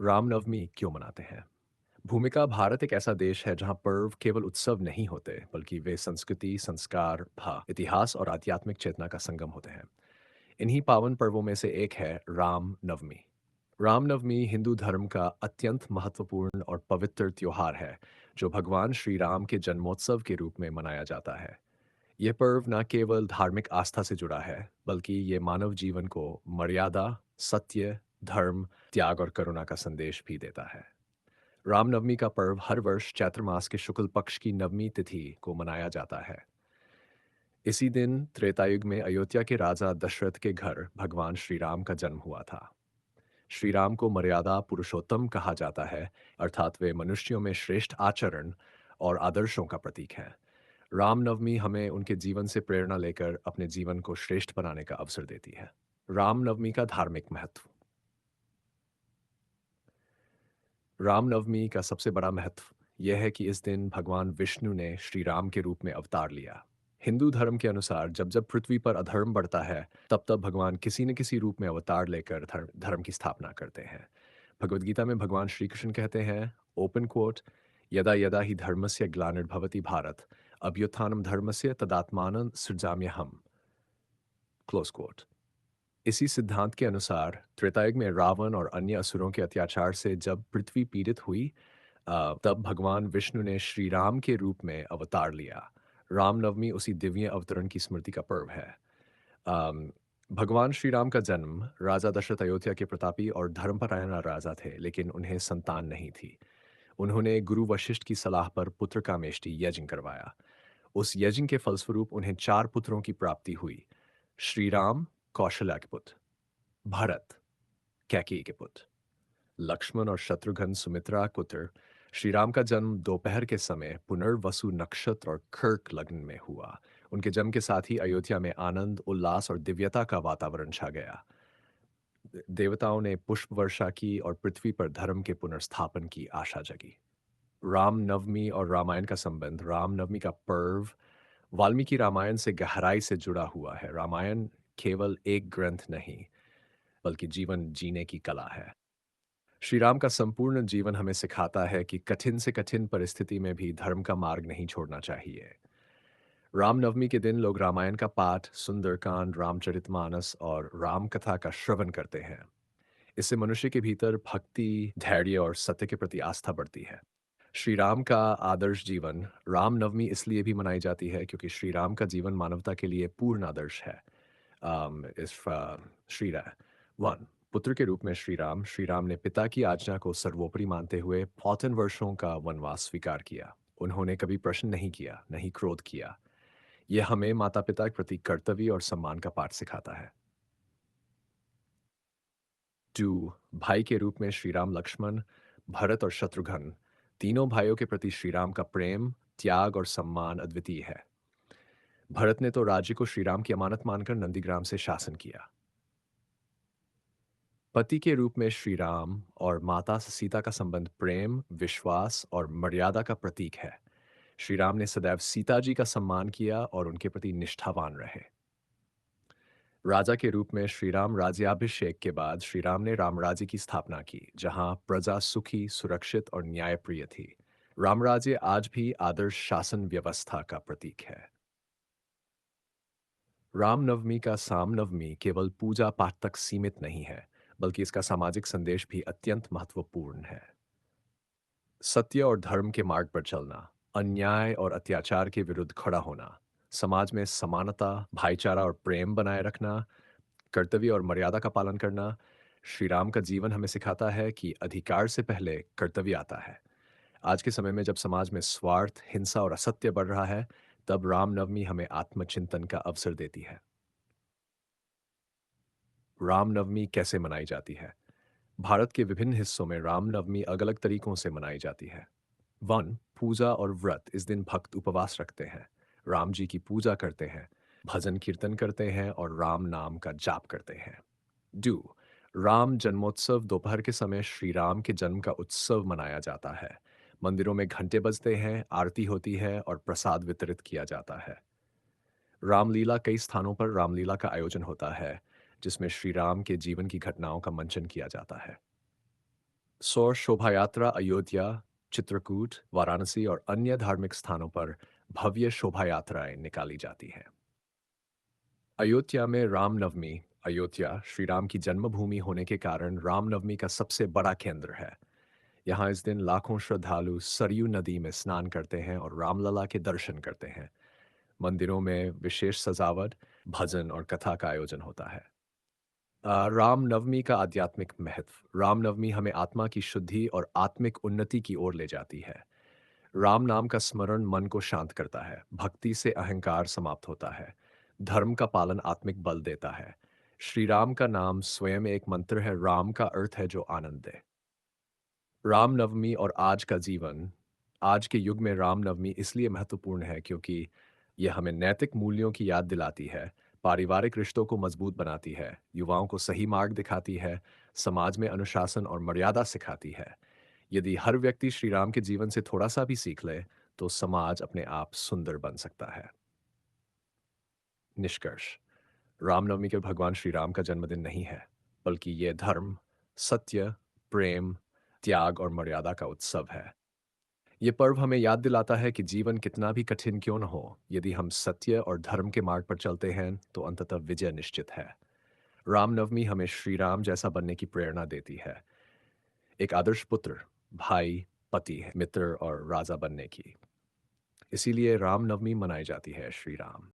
रामनवमी क्यों मनाते हैं? भूमिका भारत एक ऐसा देश है जहाँ पर्व केवल उत्सव नहीं होते, बल्कि वे संस्कृति, संस्कार, इतिहास और आध्यात्मिक चेतना का संगम होते हैं। इन्हीं पावन पर्वों में से एक है रामनवमी। रामनवमी हिंदू धर्म का अत्यंत महत्वपूर्ण और पवित्र त्योहार है, जो भगवान श्री राम के जन्मोत्सव के रूप में मनाया जाता है। यह पर्व न केवल धार्मिक आस्था से जुड़ा है, बल्कि ये मानव जीवन को मर्यादा, सत्य, धर्म, त्याग और करुणा का संदेश भी देता है। रामनवमी का पर्व हर वर्ष चैत्र मास के शुक्ल पक्ष की नवमी तिथि को मनाया जाता है। इसी दिन त्रेतायुग में अयोध्या के राजा दशरथ के घर भगवान श्री राम का जन्म हुआ था। श्री राम को मर्यादा पुरुषोत्तम कहा जाता है, अर्थात वे मनुष्यों में श्रेष्ठ आचरण और आदर्शों का प्रतीक हैं। रामनवमी हमें उनके जीवन से प्रेरणा लेकर अपने जीवन को श्रेष्ठ बनाने का अवसर देती है। रामनवमी का धार्मिक महत्व। रामनवमी का सबसे बड़ा महत्व यह है कि इस दिन भगवान विष्णु ने श्री राम के रूप में अवतार लिया। हिंदू धर्म के अनुसार जब जब पृथ्वी पर अधर्म बढ़ता है, तब तब भगवान किसी न किसी रूप में अवतार लेकर धर्म धर्म की स्थापना करते हैं। भगवद गीता में भगवान श्री कृष्ण कहते हैं, ओपन कोट, यदा यदा ही धर्मस्य ग्लानिर्भवति भारत, अभ्युत्थानम धर्मस्य तदात्मानं सृजाम्यहम्, क्लोज कोट। इसी सिद्धांत के अनुसार त्रेतायुग में रावण और अन्य असुरों के अत्याचार से जब पृथ्वी पीड़ित हुई, तब भगवान विष्णु ने श्री राम के रूप में अवतार लिया। रामनवमी उसी दिव्य अवतरण की स्मृति का पर्व है। अम, भगवान श्री राम का जन्म राजा दशरथ अयोध्या के प्रतापी और धर्मपरायण राजा थे, लेकिन उन्हें संतान नहीं थी। उन्होंने गुरु वशिष्ठ की सलाह पर पुत्र कामेष्टि यज्ञ करवाया। उस यज्ञ के फलस्वरूप उन्हें 4 पुत्रों की प्राप्ति हुई। श्री राम कौशल्या के पुत्र, भरत कैकेयी के पुत्र, लक्ष्मण और शत्रुघ्न सुमित्रा पुत्र। श्री राम का जन्म दोपहर के समय पुनर्वसु नक्षत्र और कर्क लग्न में हुआ। उनके जन्म के साथ ही अयोध्या में आनंद, उल्लास और दिव्यता का वातावरण छा गया। देवताओं ने पुष्प वर्षा की और पृथ्वी पर धर्म के पुनर्स्थापन की आशा जगी। रामनवमी और रामायण का संबंध। रामनवमी का पर्व वाल्मीकि रामायण से गहराई से जुड़ा हुआ है। रामायण केवल एक ग्रंथ नहीं, बल्कि जीवन जीने की कला है। श्री राम का संपूर्ण जीवन हमें सिखाता है कि कठिन से कठिन परिस्थिति में भी धर्म का मार्ग नहीं छोड़ना चाहिए। रामनवमी के दिन लोग रामायण का पाठ, सुंदरकांड, रामचरितमानस और राम कथा का श्रवण करते हैं। इससे मनुष्य के भीतर भक्ति, धैर्य और सत्य के प्रति आस्था बढ़ती है। श्री राम का आदर्श जीवन। रामनवमी इसलिए भी मनाई जाती है क्योंकि श्री राम का जीवन मानवता के लिए पूर्ण आदर्श है। श्री रा वन पुत्र के रूप में श्री राम ने पिता की आज्ञा को सर्वोपरि मानते हुए 54 वर्षों का वनवास स्वीकार किया। उन्होंने कभी प्रश्न नहीं किया, नहीं क्रोध किया। यह हमें माता पिता के प्रति कर्तव्य और सम्मान का पाठ सिखाता है। टू भाई के रूप में श्री राम लक्ष्मण, भरत और शत्रुघ्न, तीनों भाइयों के प्रति श्री राम का प्रेम, त्याग और सम्मान अद्वितीय है। भरत ने तो राज्य को श्री राम की अमानत मानकर नंदीग्राम से शासन किया। पति के रूप में श्री राम और माता सीता का संबंध प्रेम, विश्वास और मर्यादा का प्रतीक है। श्री राम ने सदैव सीता जी का सम्मान किया और उनके प्रति निष्ठावान रहे। राजा के रूप में श्री राम राज्याभिषेक के बाद श्री राम ने रामराज्य की स्थापना की, जहां प्रजा सुखी, सुरक्षित और न्यायप्रिय थी। रामराज्य आज भी आदर्श शासन व्यवस्था का प्रतीक है। रामनवमी का सामनवमी केवल पूजा पाठ तक सीमित नहीं है, बल्कि इसका सामाजिक संदेश भी अत्यंत महत्वपूर्ण है। सत्य और धर्म के मार्ग पर चलना, अन्याय और अत्याचार के विरुद्ध खड़ा होना, समाज में समानता, भाईचारा और प्रेम बनाए रखना, कर्तव्य और मर्यादा का पालन करना। श्री राम का जीवन हमें सिखाता है कि अधिकार से पहले कर्तव्य आता है। आज के समय में जब समाज में स्वार्थ, हिंसा और असत्य बढ़ रहा है, तब रामनवमी हमें आत्मचिंतन का अवसर देती है। रामनवमी कैसे मनाई जाती है? भारत के विभिन्न हिस्सों में रामनवमी अलग-अलग तरीकों से मनाई जाती है। 1. पूजा और व्रत। इस दिन भक्त उपवास रखते हैं, राम जी की पूजा करते हैं, भजन कीर्तन करते हैं और राम नाम का जाप करते हैं। 2. राम जन्मोत्सव। दोपहर के समय श्री राम के जन्म का उत्सव मनाया जाता है। मंदिरों में घंटे बजते हैं, आरती होती है और प्रसाद वितरित किया जाता है। रामलीला। कई स्थानों पर रामलीला का आयोजन होता है, जिसमें श्री राम के जीवन की घटनाओं का मंचन किया जाता है। सौर शोभा यात्रा अयोध्या, चित्रकूट, वाराणसी और अन्य धार्मिक स्थानों पर भव्य शोभा यात्राएं निकाली जाती हैं। अयोध्या में रामनवमी, अयोध्या श्री राम की जन्मभूमि होने के कारण रामनवमी का सबसे बड़ा केंद्र है। यहाँ इस दिन लाखों श्रद्धालु सरयू नदी में स्नान करते हैं और रामलला के दर्शन करते हैं। मंदिरों में विशेष सजावट, भजन और कथा का आयोजन होता है। रामनवमी का आध्यात्मिक महत्व। रामनवमी हमें आत्मा की शुद्धि और आत्मिक उन्नति की ओर ले जाती है। राम नाम का स्मरण मन को शांत करता है, भक्ति से अहंकार समाप्त होता है, धर्म का पालन आत्मिक बल देता है। श्री राम का नाम स्वयं एक मंत्र है, राम का अर्थ है जो आनंद दे। रामनवमी और आज का जीवन। आज के युग में रामनवमी इसलिए महत्वपूर्ण है क्योंकि यह हमें नैतिक मूल्यों की याद दिलाती है, पारिवारिक रिश्तों को मजबूत बनाती है, युवाओं को सही मार्ग दिखाती है, समाज में अनुशासन और मर्यादा सिखाती है। यदि हर व्यक्ति श्री राम के जीवन से थोड़ा सा भी सीख ले, तो समाज अपने आप सुंदर बन सकता है। निष्कर्ष। रामनवमी केवल भगवान श्री राम का जन्मदिन नहीं है, बल्कि यह धर्म, सत्य, प्रेम, त्याग और मर्यादा का उत्सव है। ये पर्व हमें याद दिलाता है कि जीवन कितना भी कठिन क्यों न हो, यदि हम सत्य और धर्म के मार्ग पर चलते हैं, तो अंततः विजय निश्चित है। रामनवमी हमें श्री राम जैसा बनने की प्रेरणा देती है, एक आदर्श पुत्र, भाई, पति, मित्र और राजा बनने की। इसीलिए रामनवमी मनाई जाती है। श्री राम।